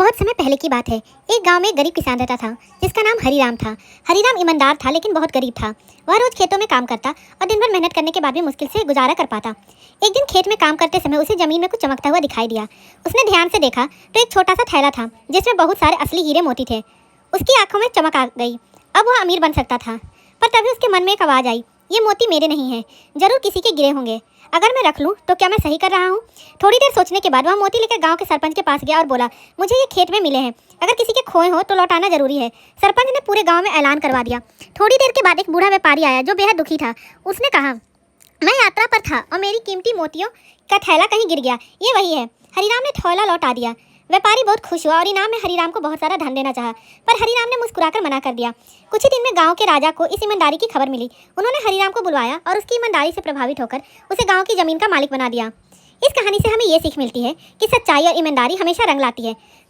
बहुत समय पहले की बात है। एक गांव में एक गरीब किसान रहता था जिसका नाम हरीराम था। हरीराम ईमानदार था लेकिन बहुत गरीब था। वह रोज खेतों में काम करता और दिन भर मेहनत करने के बाद भी मुश्किल से गुजारा कर पाता। एक दिन खेत में काम करते समय उसे जमीन में कुछ चमकता हुआ दिखाई दिया। उसने ध्यान से देखा तो एक छोटा सा थैला था जिसमें बहुत सारे असली हीरे मोती थे। उसकी आंखों में चमक आ गई। अब वह अमीर बन सकता था। पर तभी उसके मन में एक आवाज़ आई, ये मोती मेरे नहीं हैं, जरूर किसी के गिरे होंगे। अगर मैं रख लूँ तो क्या मैं सही कर रहा हूँ? थोड़ी देर सोचने के बाद वह मोती लेकर गांव के सरपंच के पास गया और बोला, मुझे ये खेत में मिले हैं, अगर किसी के खोए हो तो लौटाना जरूरी है। सरपंच ने पूरे गांव में ऐलान करवा दिया। थोड़ी देर के बाद एक बूढ़ा व्यापारी आया जो बेहद दुखी था। उसने कहा, मैं यात्रा पर था और मेरी कीमती मोतियों का थैला कहीं गिर गया। ये वही है। हरीराम ने थैला लौटा दिया। व्यापारी बहुत खुश हुआ और इनाम में हरीराम को बहुत सारा धन देना चाहा, पर हरीराम ने मुस्कुराकर मना कर दिया। कुछ ही दिन में गांव के राजा को इस ईमानदारी की खबर मिली। उन्होंने हरीराम को बुलवाया और उसकी ईमानदारी से प्रभावित होकर उसे गांव की जमीन का मालिक बना दिया। इस कहानी से हमें ये सीख मिलती है कि सच्चाई और ईमानदारी हमेशा रंग लाती है।